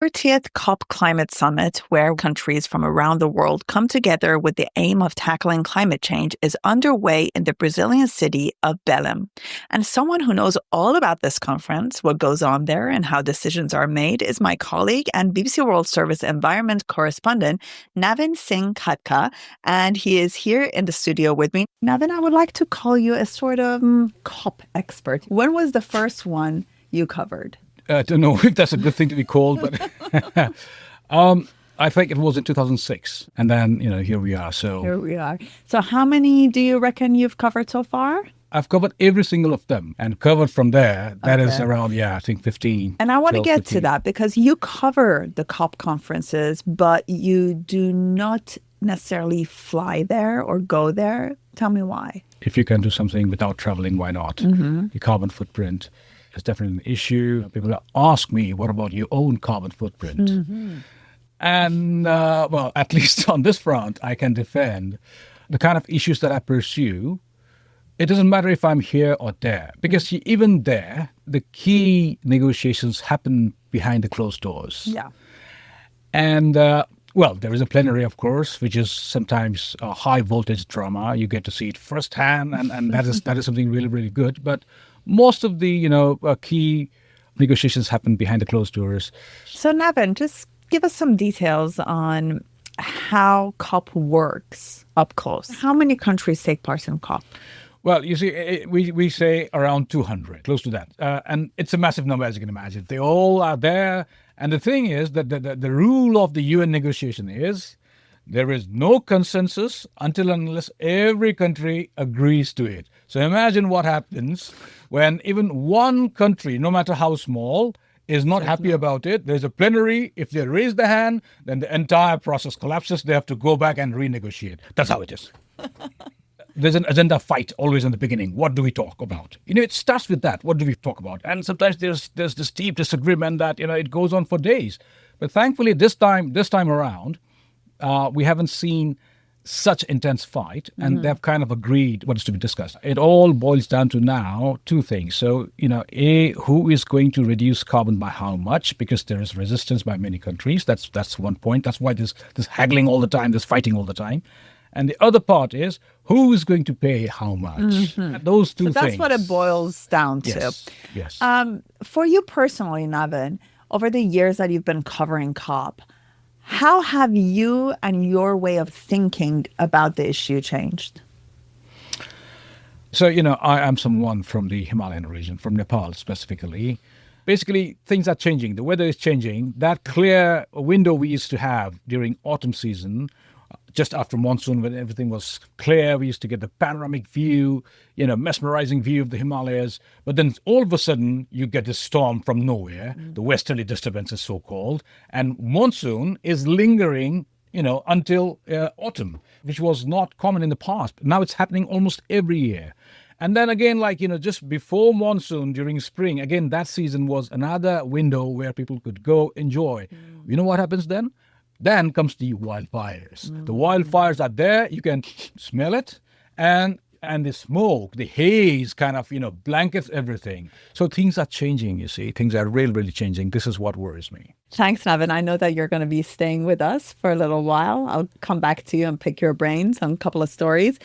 30th COP Climate Summit, where countries from around the world come together with the aim of tackling climate change, is underway in the Brazilian city of Belém. And someone who knows all about this conference, what goes on there, and how decisions are made is my colleague and BBC World Service environment correspondent, Navin Singh Khatka. And he is here in the studio with me. Navin, I would like to call you a sort of COP expert. When was the first one you covered? I don't know if that's a good thing to be called, but I think it was in 2006. And then, here we are. Here we are. So how many do you reckon you've covered so far? I've covered every single of them and covered from there. That is around, I think 15. And I want to get to that because you cover the COP conferences, but you do not necessarily fly there or go there. Tell me why. If you can do something without traveling, why not? Mm-hmm. The carbon footprint is definitely an issue. People ask me, what about your own carbon footprint? Mm-hmm. And, at least on this front, I can defend the kind of issues that I pursue. It doesn't matter if I'm here or there, because even there, the key negotiations happen behind the closed doors. Yeah. And, there is a plenary, of course, which is sometimes a high voltage drama. You get to see it firsthand, and that is something really, really good. But most of the, key negotiations happen behind the closed doors. So, Navin, just give us some details on how COP works up close. How many countries take part in COP? Well, you see, we say around 200, close to that. And it's a massive number, as you can imagine. They all are there. And the thing is that the rule of the UN negotiation is there is no consensus until unless every country agrees to it. So imagine what happens when even one country, no matter how small, is not happy about it. There's a plenary. If they raise the hand, then the entire process collapses. They have to go back and renegotiate. That's how it is. There's an agenda fight always in the beginning. What do we talk about? It starts with that. What do we talk about? And sometimes there's this deep disagreement that, it goes on for days. But thankfully, this time around, we haven't seen such intense fight, and they've kind of agreed what is to be discussed. It all boils down to now two things. So, who is going to reduce carbon by how much? Because there is resistance by many countries. That's one point. That's why there's haggling all the time, there's fighting all the time. And the other part is who is going to pay how much? Mm-hmm. Those two things. So that's what it boils down to. Yes. For you personally, Navin, over the years that you've been covering COP, how have you and your way of thinking about the issue changed? So, I am someone from the Himalayan region, from Nepal specifically. Basically, things are changing. The weather is changing. That clear window we used to have during autumn season, just after monsoon, when everything was clear, we used to get the panoramic view, mesmerizing view of the Himalayas. But then all of a sudden, you get this storm from nowhere, the westerly disturbance is so-called, and monsoon is lingering, until autumn, which was not common in the past. Now it's happening almost every year. And then again, just before monsoon, during spring, again, that season was another window where people could go enjoy. You know what happens then? Then comes the wildfires. The wildfires are there. You can smell it. And the smoke, the haze kind of, blankets everything. So things are changing, you see. Things are really, really changing. This is what worries me. Thanks, Navin. I know that you're going to be staying with us for a little while. I'll come back to you and pick your brains on a couple of stories.